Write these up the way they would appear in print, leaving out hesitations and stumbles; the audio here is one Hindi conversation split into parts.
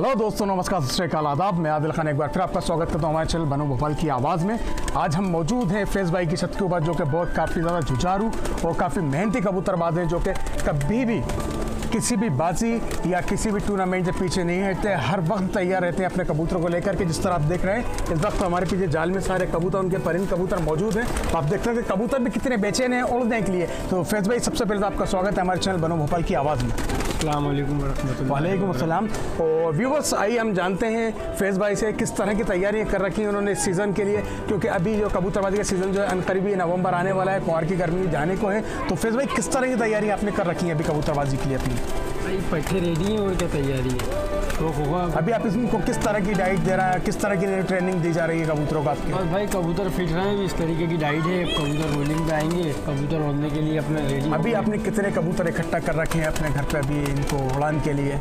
हेलो दोस्तों, नमस्कार, सत श्री अकाल, आदाब। मैं आदिल खान एक बार फिर आपका स्वागत करता हूँ हमारे चैनल बनू भोपाल की आवाज़ में। आज हम मौजूद हैं फैज़ भाई की छत के ऊपर, जो कि बहुत काफ़ी ज़्यादा जुझारू और काफ़ी मेहनती कबूतरबाज हैं, जो कि कभी भी किसी भी बाजी या किसी भी टूर्नामेंट से पीछे नहीं हटते, हर वक्त तैयार रहते हैं अपने कबूतरों को लेकर के। जिस तरह आप देख रहे हैं इस वक्त हमारे पीछे जाल में सारे कबूतर, उनके परिंद कबूतर मौजूद हैं। तो आप देख रहे हैं कि कबूतर भी कितने बेचैन हैं उड़ने के लिए। तो फैज़ भाई, सबसे पहले तो आपका स्वागत है हमारे चैनल बनू भोपाल की आवाज़ में। वालेकुम अस्सलाम। और व्यूवर्स, आइए हम जानते हैं फैज़ भाई से किस तरह की तैयारियां कर रखी हैं उन्होंने इस सीज़न के लिए, क्योंकि अभी जो कबूतरबाजी का सीज़न जो है अनकरीबी नवंबर आने वाला है, कुंवार की गर्मी जाने को है। तो फैज़ भाई, किस तरह की तैयारी आपने कर रखी है अभी कबूतरबाजी के लिए अपनी? भाई पट्टे रेडी हैं और क्या तैयारी है, शौक होगा। अभी आप इसको किस तरह की डाइट दे रहा है, किस तरह की ट्रेनिंग दी जा रही है कबूतरों का आपके? बस भाई कबूतर फिट रहे हैं, इस तरीके की डाइट है। कबूतर रोलिंग पे आएंगे, कबूतर उड़ने के लिए अपना रेडी। अभी आपने कितने कबूतर इकट्ठा कर रखे हैं अपने घर पे अभी इनको उड़ान के लिए?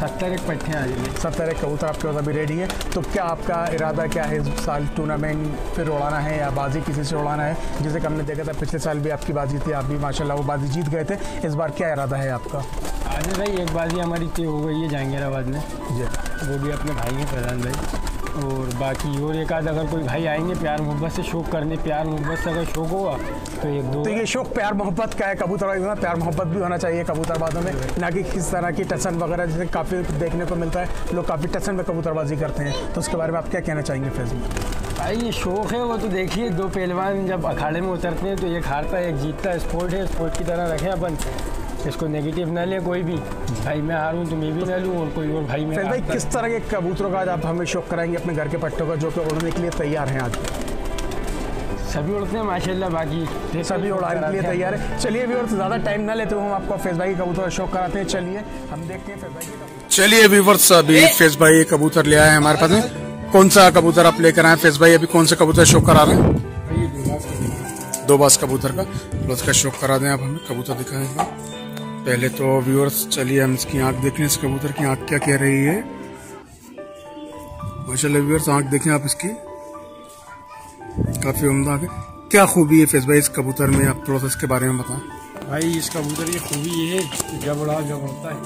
70 एक पट्टे आ रही है। 70 कबूतर आपके पास अभी रेडी है। तो क्या आपका इरादा क्या है, इस साल टूर्नामेंट फिर उड़ाना है या बाजी किसी से उड़ाना है? जैसे कि हमने देखा था पिछले साल भी आपकी बाजी थी, आप भी माशाल्लाह वो बाजी जीत गए थे। इस बार क्या इरादा है आपका? आज भाई एक बाजी हमारी तय हो गई है जहांगीराबाद में जी, वो भी अपने भाई हैं प्रधान भाई। और बाकी और एक आध अगर कोई भाई आएंगे प्यार मोहब्बत से शौक करने, प्यार मोहब्बत से अगर शौक होगा तो एक दो। तो ये शौक प्यार मोहब्बत का है कबूतरबाजी में, प्यार मोहब्बत भी होना चाहिए कबूतरबाजों में, ना कि किस तरह की टसन वगैरह जैसे काफ़ी देखने को मिलता है। लोग काफ़ी टसन में कबूतरबाजी करते हैं, तो उसके बारे में आप क्या कहना चाहेंगे फैज़ में? भाई ये शौक है वो तो देखिए, दो पहलवान जब अखाड़े में उतरते हैं तो एक हारता है एक जीतता है। स्पोर्ट है, स्पोर्ट की तरह रखें अपन, इसको नेगेटिव ना ले कोई भी। भाई मैं हारूं तो मैं भी ना लूं और कोई और भाई मैं। भाई किस तरह के कबूतरों का आज आप हमें शौक कराएंगे अपने घर के पट्टों का, जो कि उड़ने के लिए तैयार हैं? आज सभी उड़ते हैं माशाल्लाह, बाकी सभी उड़ाने के लिए तैयार है। चलिए व्यूअर्स, ज़्यादा टाइम ना लेते हुए हम आपको फैज़ भाई के कबूतर का शौक कराते हैं। चलिए हम देखते हैं फैज़ भाई के। चलिए व्यूअर्स, अभी फैज़ भाई कबूतर ले आए हैं हमारे पास में। कौन सा कबूतर आप लेकर आए फैज़ भाई? अभी कौन सा कबूतर शौक करा रहे हैं? दो बास कबूतर का, तो उसका शौक करा दें आप हमें। कबूतर दिखाएंगे पहले तो व्यूअर्स। चलिए हम इसकी आंख देखें, इस कबूतर की आंख क्या कह रही है। माशाल्लाह व्यूअर्स, आंख देखें आप इसकी, काफी उम्दा है। क्या खूबी है फैज़ भाई इस कबूतर में, आप थोड़ा सा इसके बारे में बताएं। भाई इस कबूतर की खूबी ये है कि जब उड़ा जब उड़ता है,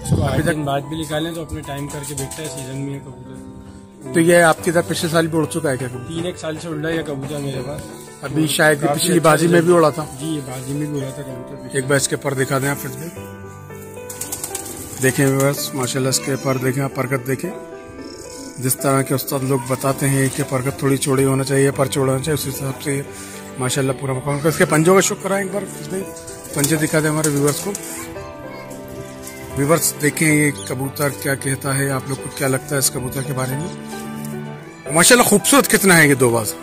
इसको आठ दिन बाद भी निकालें तो अपने टाइम करके बैठता है। सीजन में कबूतर तो ये आपकी तरफ पिछले साल भी उड़ चुका है क्या? 3 साल से उड़ रहा है कबूतर मेरे पास। अभी शायद पिछली बाजी में भी उड़ा था। जी, ये बाजी में भी उड़ा था कबूतर। एक बार इसके पर दिखा दें आप फैज़ भाई, देखें बस माशाल्लाह इसके पर देखें आप, परकत देखें। जिस तरह के उस्ताद लोग बताते हैं कि परकत थोड़ी चौड़ी होना चाहिए, पर चौड़ा होना चाहिए, उस हिसाब से माशाल्लाह पूरा मकान। इसके पंजों का शुक्र है, एक बार फैज़ भाई पंजे दिखा दें हमारे व्यूवर्स को। व्यूवर्स देखें ये कबूतर क्या कहता है, आप लोग को क्या लगता है इस कबूतर के बारे में? माशाल्लाह खूबसूरत कितना है ये दो बाज।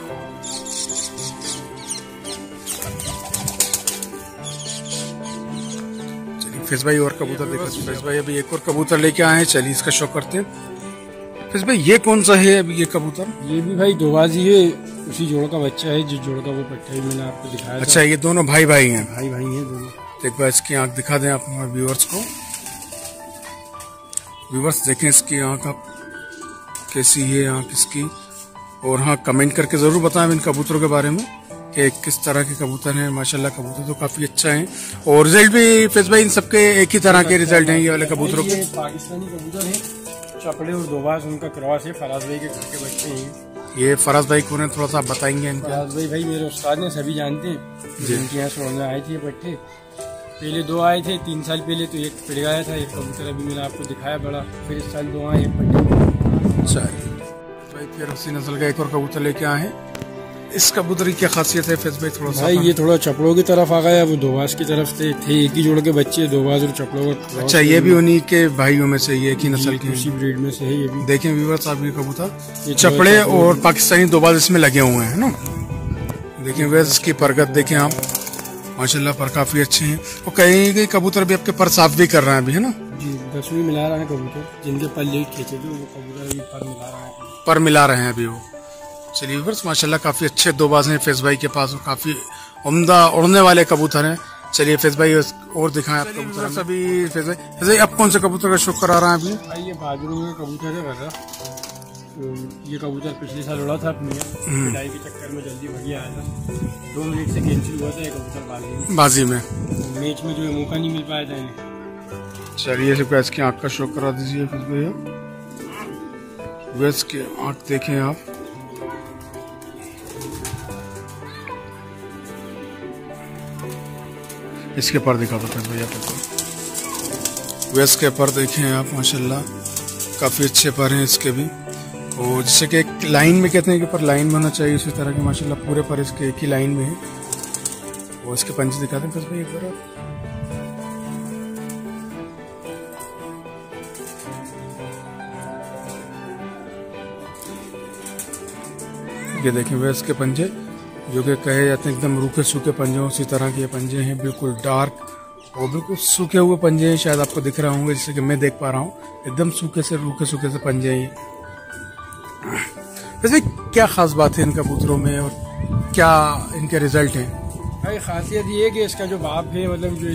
फैज़ भाई और कबूतर देखो। फैज़ भाई अभी एक और कबूतर लेके आए हैं, चलिए इसका शौक करते हैं। फैज़ भाई ये कौन सा है अभी ये कबूतर? ये भी भाई दो बाजी है, उसी जोड़ का बच्चा है जिस जोड़ का वो पट्टा मैंने आपको दिखाया। अच्छा, ये दोनों भाई भाई हैं? भाई भाई हैं दोनों। एक बार इसकी आंख दिखा दें आप हमारे व्यूअर्स को। व्यूअर्स देखें इसकी आंख आप कैसी है आंख इसकी। और हाँ, कमेंट करके जरूर बताएं इन कबूतरों के बारे में कि किस तरह के कबूतर हैं। माशाल्लाह कबूतर तो काफी अच्छा है, और रिजल्ट भी फैज़ भाई इन सबके एक ही तरह के रिजल्ट हैं ये वाले कबूतरों के। पाकिस्तानी कबूतर है, चपड़े और दोबाज उनका क्रॉस है। फराज भाई के घर के बच्चे हैं। ये फराज भाई कौन है, थोड़ा सा आप बताएंगे इनका? फराज भाई मेरे उस्ताद ने, सभी जानते हैं। जिनके यहाँ सोने आए थे ये पट्टे, पहले 2 आए थे 3 साल पहले, तो एक पिट गया था। एक कबूतर अभी मैंने आपको दिखाया बड़ा, फिर इस साल 2 आए एक पट्टे। अच्छा भाई, फिर उसी नस्ल का एक और कबूतर लेके आए हैं। इस कबूतर की क्या खासियत है फैज़ भाई? थोड़ा सा भाई ये थोड़ा चपड़ों की तरफ आ गया, वो दोबाज की तरफ से थे। एक ही जोड़ के बच्चे, दोबाज और चपड़ों का। अच्छा, ये भी उन्हीं के भाइयों में से, ये एक ही नस्ल के, उसी ब्रीड में से है ये भी। देखें व्यूअर्स आप, ये कबूतर चपड़े और पाकिस्तानी दोबाज इसमें लगे हुए हैं ना। देखें व्यूअर्स इसकी परगत देखें आप, माशाल्लाह पर काफी अच्छे हैं। और कई कबूतर भी आपके पर साफ भी कर रहे हैं अभी, है ना? जी, 10वीं मिला रहा है कबूतर। जिनके पर लेट खींचे थे वो कबूतर अभी पर मिला रहा है, पर मिला रहे हैं अभी वो। चलिए व्यूअर्स, माशाल्लाह काफी अच्छे दो बाज हैं फैज़ भाई के पास, और काफी उम्दा उड़ने वाले कबूतर हैं। चलिए फैज़ भाई और दिखाएं आप कबूतर। सभी फैज़ भाई अब कौन से कबूतर का शौक करा रहा है अभी? भाई ये बहादुर का कबूतर है वैसा। तो ये कबूतर पिछले साल उड़ा था अपनी पिटाई के चक्कर में, जल्दी भगी आया था। 2 मिनट से कैंसिल हुआ था ये कबूतर बाजी में। बाजी में मैच में जो है मौका नहीं मिल पाया था इन्हें। चलिए इसे गैस की आँख का शो करा दीजिए फिर भैया। गैस की आँख देखें आप, इसके पर दिखा दो फिर भैया। गैस के पर देखें आप, माशाल्लाह काफ़ी अच्छे पर हैं इसके भी। और जैसे कि एक लाइन में कहते हैं कि पर लाइन में होना चाहिए, उसी तरह के माशाल्लाह पूरे पर इसके एक ही लाइन में है। वो इसके पंजे दिखाते हैं फिर भैया एक बार। ये देखें वे इसके पंजे जो कि कहे जाते हैं एकदम रूखे सूखे पंजे, उसी तरह के ये पंजे हैं, बिल्कुल डार्क और बिल्कुल सूखे हुए पंजे हैं। शायद आपको दिख रहा होंगे, जैसे कि मैं देख पा रहा हूँ, एकदम सूखे से रूखे सूखे से पंजे हैं। वैसे क्या खास बात है इन कबूतरों में और क्या इनके रिजल्ट हैं? भाई खासियत ये है कि इसका जो बाप है, मतलब जो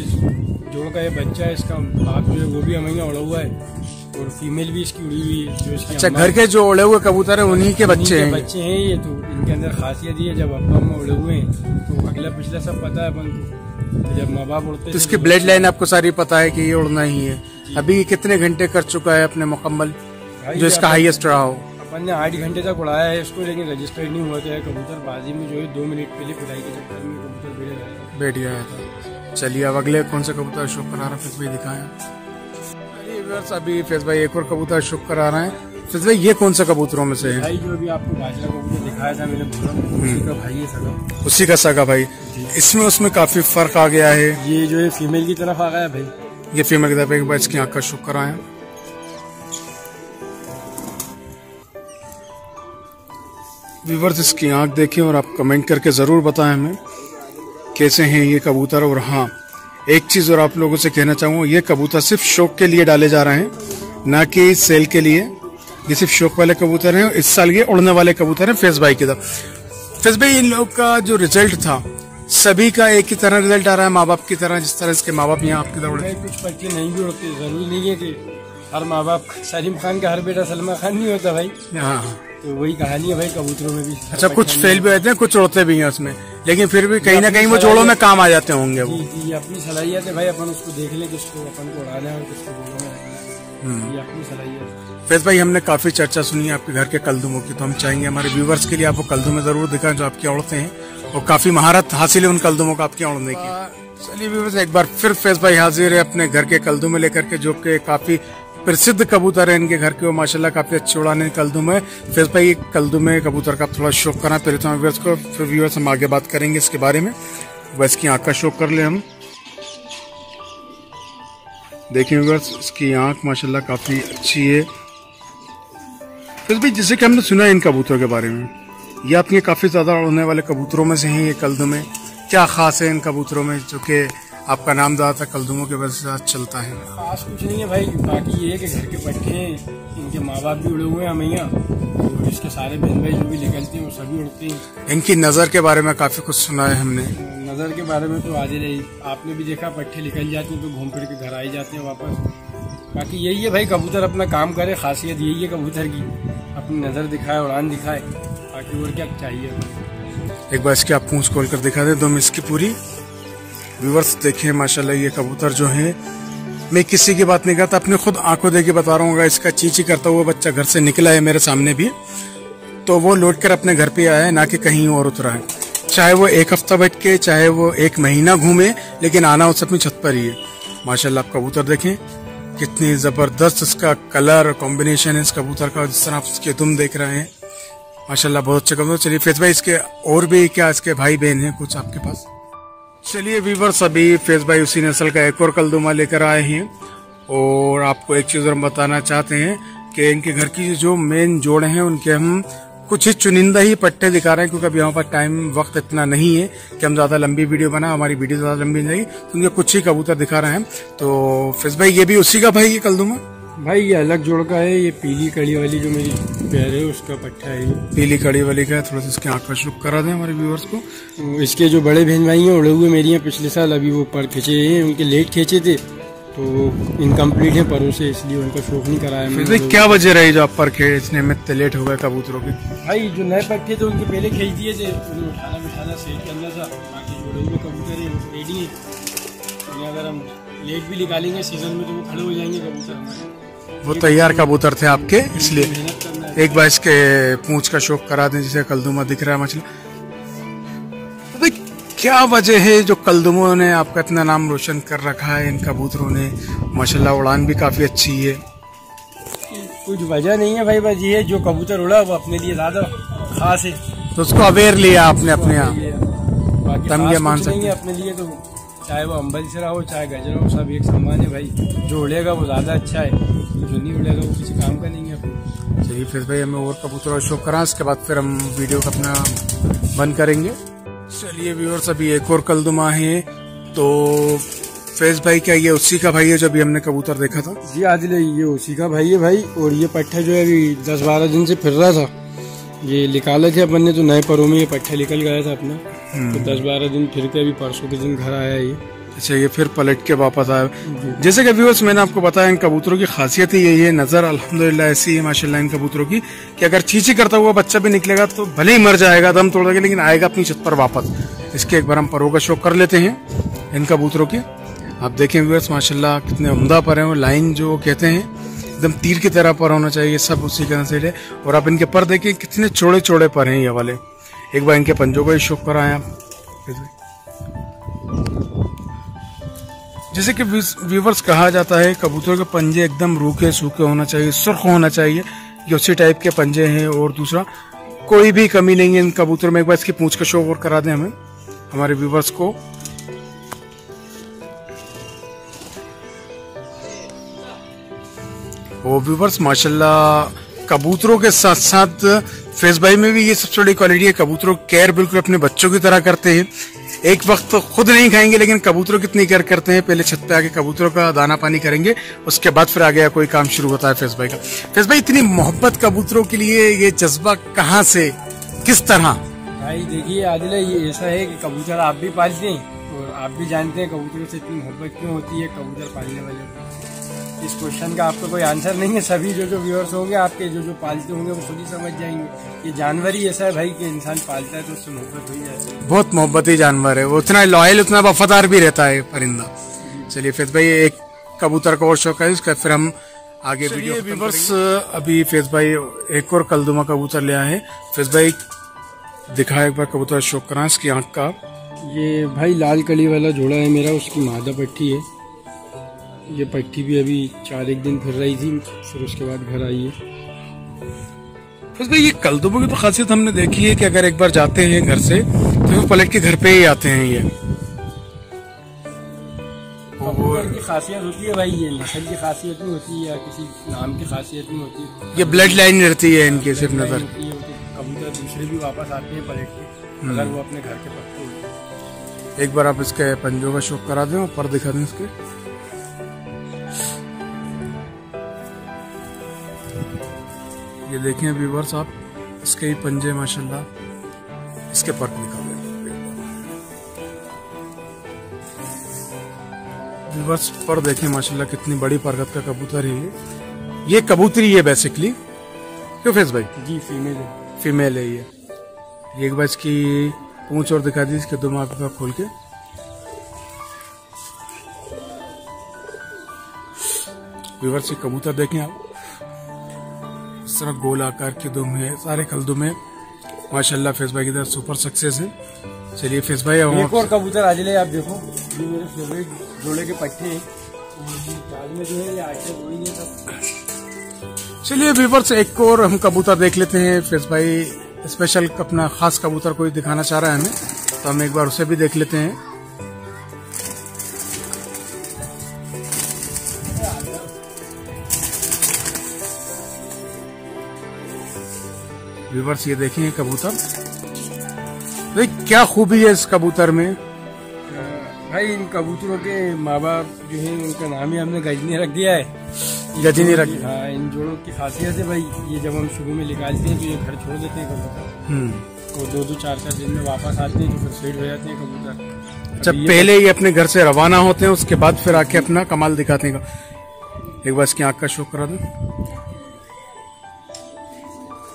जोड़ का ये बच्चा है, इसका बाप जो है वो भी हमें उड़ा हुआ है और फीमेल भी इसकी उड़ी हुई है। जो इसकी अच्छा, घर के जो उड़े हुए कबूतर है उन्हीं के बच्चे हैं? बच्चे हैं ये। तो इनके अंदर खासियत ये है, जब अब्बा अम्मा उड़े हुए हैं तो अगला पिछला सब पता है अपन को। तो जब माँ बाप उड़ते हैं तो इसकी ब्लड लाइन आपको सारी पता है कि ये उड़ना ही है। अभी कितने घंटे कर चुका है अपने मुकम्मल, जो इसका हाईएस्ट रहा हो? अपन ने 8 घंटे तक उड़ाया है इसको, लेकिन रजिस्टर्ड नहीं हुआ था कबूतर। बाजी में जो है 2 मिनट पहले पिटाई के चक्कर में कबूतर बैठ गया था। चलिए अब अगले कौन सा कबूतर शो करा रहा है फिर भाई दिखाएं। अभी फैज भाई एक और कबूतर शो करा रहे हैं। फैज भाई ये कौन सा कबूतरों में से है? भाई जो अभी आपको बाजरा कबूतर दिखाया था मैंने, उसी का भाई है सगा। उसी का सगा भाई। इसमें उसमें काफी फर्क आ गया है। ये जो है फीमेल की तरफ आ गया भाई, ये फीमेल की तरफ। एक बार इसकी आँख का शो कराएं। व्यूअर्स इसकी आँख देखें और आप कमेंट करके जरूर बताएं हमें कैसे हैं ये कबूतर। और हाँ, एक चीज और आप लोगों से कहना चाहूँगा, ये कबूतर सिर्फ शौक के लिए डाले जा रहे हैं, ना कि सेल के लिए। ये सिर्फ शौक वाले कबूतर हैं। इस साल ये उड़ने वाले कबूतर हैं फैज भाई की तरफ। फैज भाई इन लोग का जो रिजल्ट था, सभी का एक ही तरह रिजल्ट आ रहा है, माँ बाप की तरह, जिस तरह इसके माँ बाप यहाँ आपकी तरह उड़े? कुछ बच्चे नहीं भी उड़ते, जरूरी नहीं है कि हर माँ बाप सलीम खान का हर बेटा सलमान खान नहीं होता भाई। हाँ, तो वही कहानी है भाई कबूतरों में भी। अच्छा, कुछ फेल भी होते हैं, कुछ उड़ते भी हैं उसमें, लेकिन फिर भी कहीं ना कहीं वो जोड़ों में काम आ जाते होंगे। वो ये अपनी सलाहियत है भाई, अपन उसको देख लें किसको अपन को उड़ाना है और किसको जोड़ों में रखना है, ये अपनी सलाहियत है। फैज भाई हमने काफी चर्चा सुनी है आपके घर के कलदुमों की, तो हम चाहेंगे हमारे व्यूवर्स के लिए आप वो कलदुमे जरूर दिखाएं जो आपके उड़ते हैं, और काफी महारत हासिल है उन कलदुमों का आपके उड़ने की। चलिए व्यूवर्स, एक बार फिर फैज भाई हाजिर है अपने घर के कलदुमे लेकर के, जो कि काफी प्रसिद्ध कबूतर है इनके घर के, वो माशाल्लाह काफी अच्छे उड़ाने कलदुमे। फैज भाई कलदुमे कबूतर का थोड़ा शौक करना पहले तो व्यूवर्स को, फिर व्यूवर्स हम आगे बात करेंगे इसके बारे में। बस की आँख का शौक कर ले हम। देखिए व्यूवर्स, इसकी आँख माशाल्लाह काफी अच्छी है। फैज भाई जैसे कि हमने सुना है इन कबूतरों के बारे में, ये आपके काफी ज्यादा उड़ने वाले कबूतरों में से हैं ये कलदुमे। क्या खास है इन कबूतरों में जो कि आपका नाम ज्यादातर कलदुमों के वजह से चलता है? खास कुछ नहीं है भाई, बाकी ये है कि घर के पट्टे हैं, इनके माँ बाप भी उड़े हुए हैं हमें यहाँ, और इसके सारे बहन भाई जो भी निकलते हैं वो सभी उड़ते हैं। इनकी नजर के बारे में काफी कुछ सुना है हमने। नजर के बारे में तो आज ही आपने भी देखा, पट्टे निकल जाते हैं तो घूम फिर के घर आ ही जाते हैं वापस। बाकी यही है भाई, कबूतर अपना काम करे, खासियत यही है कबूतर की, अपनी नजर दिखाए, उड़ान दिखाए, बाकी और क्या चाहिए। एक बार इसकी आप पूंछ खोल कर दिखा दे दो इसकी पूरी। व्यूवर्स देखिए माशाल्लाह ये कबूतर जो है, मैं किसी की बात नहीं करता, अपने खुद आंखों देख के बता रहा हूँ। इसका चींची करता हुआ बच्चा घर से निकला है मेरे सामने भी, तो वो लौट कर अपने घर पे आया है, ना कि कहीं और उतरा है। चाहे वो 1 हफ्ता बैठ के, चाहे वो 1 महीना घूमे, लेकिन आना उस अपनी छत पर ही है। माशाल्लाह आप कबूतर देखें, कितनी जबरदस्त इसका कलर और कॉम्बिनेशन है इस कबूतर का, जिस तरह आप इसके तुम देख रहे हैं। माशाल्लाह बहुत अच्छे कबूतर। चलिए फैज भाई इसके और भी क्या इसके भाई बहन हैं कुछ आपके पास? चलिए व्यूवर्स, अभी फैज भाई उसी नस्ल का एक और कलदुमा लेकर आए हैं, और आपको एक चीज हम बताना चाहते हैं कि इनके घर की जो मेन जोड़े हैं उनके हम कुछ ही चुनिंदा ही पट्टे दिखा रहे हैं, क्योंकि अभी यहाँ पर टाइम वक्त इतना नहीं है कि हम ज्यादा लंबी वीडियो बना, हमारी वीडियो ज्यादा लंबी नहीं, तो उनके कुछ ही कबूतर दिखा रहे हैं। तो फैज भाई ये भी उसी का भाई ये कलदुमा? भाई ये अलग जोड़ का है, ये पीली कड़ी वाली जो मेरी पैर है उसका पट्टा है। पीली कड़ी वाली का है, थोड़ा सा इसके आँख का शुक करा दें हमारे व्यूअर्स को। इसके जो बड़े बहन भाई हैं उड़े हुए मेरी हैं पिछले साल, अभी वो पर खींचे हैं, उनके लेट खींचे थे तो इनकम्प्लीट है परों से, इसलिए उनका शौक नहीं कराया मैंने। क्या वजह रही जो आप पर खींचने में लेट हो गए कबूतरों के? भाई जो नए पट्टे थे उनके पहले खींच दिए थे, उन्हें उठाना बिठाना सेट करना था, बाकी जुड़े हुए कबूतर है रेडी है, अगर हम लेट भी निकालेंगे सीजन में तो वो खड़े हो जाएंगे कबूतर हमारे। वो तैयार कबूतर थे आपके, इसलिए मेहनत करना है। एक बार इसके पूंछ का शौक करा दें, जिसे कलदुमा दिख रहा है मछली। तो भाई क्या वजह है जो कलदुमों ने आपका इतना नाम रोशन कर रखा है? इन कबूतरों ने माशाल्लाह उड़ान भी काफी अच्छी है। कुछ वजह नहीं है भाई, बस ये जो कबूतर उड़ा वो अपने लिए ज्यादा खास है, तो उसको अवेयर लिया आपने अपने यहाँ, बाकी तम खास ये मान कुछ नहीं सकते है अपने लिए। तो चाहे वो अम्बलसरा हो चाहे गजरा हो, सब एक समान है भाई। जो उड़ेगा वो ज्यादा अच्छा है, जो नहीं उड़ेगा वो किसी काम का नहीं है अपने। चलिए फिर भाई हमें और कबूतर का शौक करा, उसके बाद फिर हम वीडियो को अपना बंद करेंगे। चलिए व्यूअर्स, अभी एक और कलदुमा है। तो फैज भाई क्या ये उसी का भाई है जो अभी हमने कबूतर देखा था? जी आदिल, ये उसी का भाई है भाई। और ये पट्ठा जो है अभी 10-12 दिन से फिर रहा था, ये निकाले थे अपन ने, तो नए परों में ये पट्ठा निकल गया था अपना। तो 10-12 दिन फिर के अभी परसों के दिन घर आया ये। अच्छा, ये फिर पलट के वापस आया। जैसे कि व्यूअर्स मैंने आपको बताया, इन कबूतरों की खासियत ही यही है, नजर अल्हम्दुलिल्लाह ऐसी है माशाल्लाह इन कबूतरों की कि अगर चींची करता हुआ बच्चा भी निकलेगा तो भले ही मर जाएगा, दम तोड़ देगा, लेकिन आएगा अपनी छत पर वापस। इसके एक बार हम परों का शौक कर लेते हैं इन कबूतरों की। आप देखें व्यूअर्स माशाल्लाह कितने उम्दा पर हैं, लाइन जो कहते हैं एकदम तीर की तरह पर होना चाहिए, सब उसी का नसीब है। और आप इनके पर देखिए कितने चौड़े चौड़े पर हैं ये वाले। एक बार इनके पंजों का ही शौक कराएं आप। जैसे कि व्यूवर्स कहा जाता है कबूतरों के पंजे एकदम रूखे सूखे होना चाहिए, सुर्ख होना चाहिए, ये उसी टाइप के पंजे हैं। और दूसरा कोई भी कमी नहीं है इन कबूतरों में। एक बार इसकी पूंछ का शौक और करा दें हमें, हमारे व्यूवर्स को। वो व्यूवर्स माशाल्लाह कबूतरों के साथ साथ फैज भाई में भी ये सबसे बड़ी क्वालिटी है, कबूतरों की केयर बिल्कुल अपने बच्चों की तरह करते हैं। एक वक्त तो खुद नहीं खाएंगे लेकिन कबूतरों कितनी केयर करते हैं। पहले छत पे आके कबूतरों का दाना पानी करेंगे, उसके बाद फिर आगे कोई काम शुरू होता है फैज भाई का। फैज भाई इतनी मोहब्बत कबूतरों के लिए, ये जज्बा कहाँ से, किस तरह? भाई देखिए आदिल, ये ऐसा है कि कबूतर आप भी पालते हैं और आप भी जानते हैं कबूतरों से इतनी मोहब्बत क्यों होती है कबूतर पालने वाले को। इस क्वेश्चन का आपको कोई आंसर नहीं है। सभी जो व्यूअर्स होंगे आपके, जो पालते होंगे, वो खुद ही समझ जाएंगे। ये जानवर ही ऐसा है भाई कि इंसान पालता है तो उससे मोहब्बत हो ही जाती है। बहुत मोहब्बती जानवर है वो, उतना लॉयल, उतना वफादार भी रहता है परिंदा। चलिए फैज भाई एक कबूतर का और शौक है इसका, फिर हम आगे वीडियो व्यूअर्स। अभी फैज भाई एक और कलदुमा कबूतर ले आए हैं। फैज भाई दिखाया एक बार कबूतर शौक करा इसकी आंख का। ये भाई लाल कली वाला जोड़ा है मेरा, उसकी मादा पट्टी है। ये पट्टी भी अभी 4-1 दिन फिर रही थी, फिर उसके बाद घर आई है। फैज भाई ये कलदुमों की तो खासियत हमने देखी है कि अगर एक बार जाते हैं घर से तो वो पलट के घर पे ही आते हैं। ये कबूतर की खासियत होती है भाई, ये नस्ल की खासियत नहीं होती या किसी नाम की खासियत नहीं होती। ये ब्लड लाइन रहती है इनकी सिर्फ नजर। कबूतर दूसरे भी वापस आते हैं पलट के, अगर वो अपने घर के पत्ते होते। एक बार आप इसके पंजों का शौक करा दें और पर दिखा दें इसके। ये देखें व्यूअर्स आप, इसके ही पंजे माशाल्लाह, इसके पर निकाले व्यूअर्स, पर देखें माशाल्लाह कितनी बड़ी परगत का कबूतर है ये कबूतरी है बेसिकली, क्यों फैज भाई? जी फीमेल है। फीमेल है ये। एक बार इसकी पूंछ और दिखा दी, इसके दिमाग का खोल के। व्यूअर्स ये कबूतर देखें आप, इस तरह गोल आकार के दुम है, सारे कलदुमे माशाल्लाह फैज भाई की तरफ सुपर सक्सेस है। चलिए फैज भाई एक और कबूतर आज ले, आप देखो ये मेरे फेवरेट जोड़े के पट्टे हैं, बाद में जो है ये आटे जोड़ी है सब। चलिए व्यूअर्स एक और हम कबूतर देख लेते हैं। फैज भाई स्पेशल अपना खास कबूतर कोई दिखाना चाह रहा है हमें, तो हम एक बार उसे भी देख लेते हैं। व्यूअर्स ये देखें कबूतर, देखिए क्या खूबी है इस कबूतर में। भाई इन कबूतरों के माँ बाप जो है उनका नाम ही हमने गजनी रख दिया है। गजनी रख। हाँ, इन जोड़ों की खासियत है भाई, ये जब हम शुरू में निकालते हैं तो ये घर छोड़ देते हैं कबूतर, और 2-2, 4-4 दिन में वापस आते हैं तो फिर सेट हो जाते हैं कबूतर। जब पहले ही अपने घर से रवाना होते हैं, उसके बाद फिर आके अपना कमाल दिखाते हैं। एक बार इसकी आंख का शौक करा दें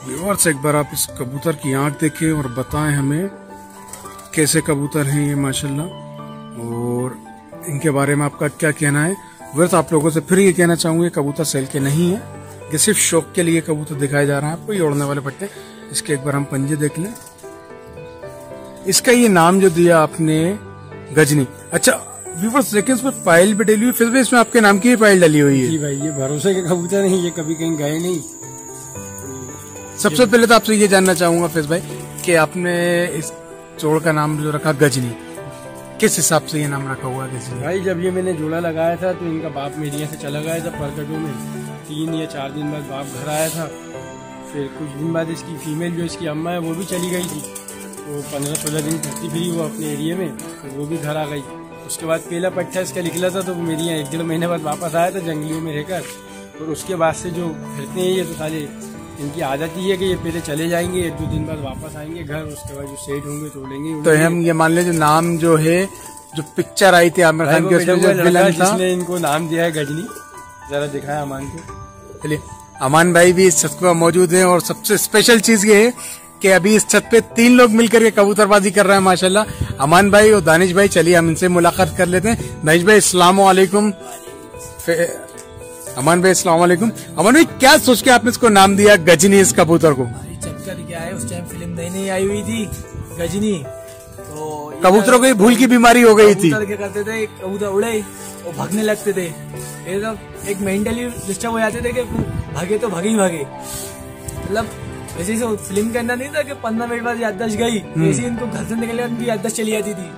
व्यूअर्स, एक बार आप इस कबूतर की आंख देखें और बताएं हमें कैसे कबूतर हैं ये माशाल्लाह। और इनके बारे में आपका क्या कहना है? वर्थ आप लोगों से फिर ये कहना चाहूंगे, कबूतर सेल के नहीं है, ये सिर्फ शौक के लिए कबूतर दिखाया जा रहा है आपको। ये उड़ने वाले पट्टे, इसके एक बार हम पंजे देख लें। इसका ये नाम जो दिया आपने गजनी, अच्छा व्यूअर्स देखिए इसमें पायल भी डली हुई, फिर भी इसमें आपके नाम की भी पायल डली हुई है। जी भाई, ये भरोसे के कबूतर नहीं, ये कभी कहीं गए नहीं। सबसे पहले तो आपसे ये जानना चाहूंगा फैज भाई कि आपने इस जोड़ का नाम जो रखा गजनी, किस हिसाब से ये नाम रखा हुआ है गजनी? भाई जब ये मैंने जोड़ा लगाया था तो इनका बाप मेरे यहाँ से चला गया था परकटों में, 3 या 4 दिन बाद बाप घर आया था। फिर कुछ दिन बाद इसकी फीमेल जो इसकी अम्मा है वो भी चली गई थी, तो 15-16 दिन घूमती फिरी वो अपने एरिया में, तो वो भी घर आ गई। उसके बाद पहला पट्टा इसका निकला था तो वो मेरे यहाँ 1-1.5 महीने बाद वापस आया था जंगलियों में रहकर। और उसके बाद से जो फिरते हैं ये तो साले, इनकी आदत ही है कि ये पहले चले जाएंगे, 1-2 दिन बाद वापस आएंगे घर, उसके बाद जो सेट होंगे तोड़ेंगे। तो हम ये मान लें जो नाम जो है, जो पिक्चर आई थी आमिर खान की, उसमें जो विलन था जिसने इनको नाम दिया है गजनी, जरा दिखाया अमान को। चलिए, अमान भाई भी इस छत पर मौजूद हैं और सबसे स्पेशल चीज ये है कि अभी इस छत पे 3 लोग मिलकर के कबूतरबाजी कर रहे हैं माशाल्लाह, अमान भाई और दानिश भाई। चलिए हम इनसे मुलाकात कर लेते हैं। दानिश भाई अस्सलाम वालेकुम। अमान भाई अस्सलाम वालेकुम। अमान भाई क्या सोच के आपने इसको नाम दिया गजनी इस कबूतर को? चक्कर क्या है, उस टाइम फिल्म नई नई आई हुई थी गजनी, तो कबूतरों को भूल की बीमारी हो गई थी। कबूतर क्या करते थे, कबूतर उड़े और भागने लगते थे, एक मेंटली डिस्टर्ब हो जाते थे कि भागे तो भागे ही भागे। मतलब वैसे से फिल्म के अंदर नहीं था कि 15 मिनट बाद याददाश्त गई, वैसे इनको घर से निकले उनकी याददाश्त चली जाती थी,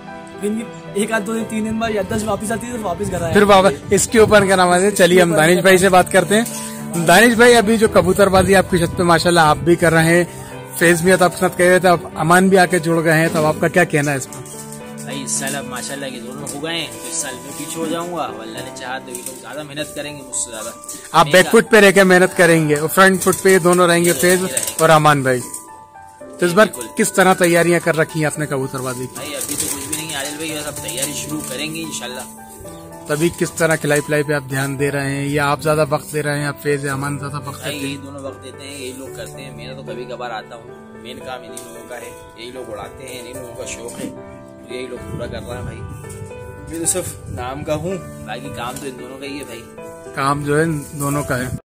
इनकी 1-2 दिन 3 दिन बाद याददाश्त वापस आती थी, तो वापस घर आया। फिर वापस इसके ऊपर क्या नाम है। चलिए हम दानिश भाई से बात करते हैं। दानिश भाई, अभी जो कबूतरबाजी आपकी छत पे माशाल्लाह आप भी कर रहे हैं, फेज भी आपके साथ कह रहे थे, अब अमान भी आके जुड़ गए हैं, तो आपका क्या कहना है इसमें? भाई इस साल अब माशाल्लाह के दोनों हो गए हैं, तो इस साल मैं पीछे हो जाऊंगा। अल्लाह ने चाहा तो ये लोग ज्यादा मेहनत करेंगे मुझसे ज्यादा। आप बैक फुट पे रहकर मेहनत करेंगे और फ्रंट फुट पे दोनों रहेंगे, फेज और अमान भाई। तो इस बार किस तरह तैयारियां कर रखी हैं आपने कबूतरबाजी की? भाई अभी तो कुछ भी नहीं, आदिल भाई बस अब तैयारी शुरू करेंगे इंशाल्लाह। तभी किस तरह खिलाई पिलाई पे आप ध्यान दे रहे हैं, या आप ज्यादा वक्त दे रहे हैं, आप फेज या अमान ज्यादा वक्त भाई देते यही हैं? दोनों वक्त देते हैं, यही लोग करते हैं। मेरा तो कभी कभार आता हूँ, मेन काम इन्हीं लोगों का है, यही लोग उड़ाते हैं, इन्हीं लोगों का शौक है, यही लोग पूरा कर रहा है भाई। मैं तो सिर्फ नाम का हूँ, बाकी काम तो इन दोनों का ही है भाई। काम जो है दोनों का है।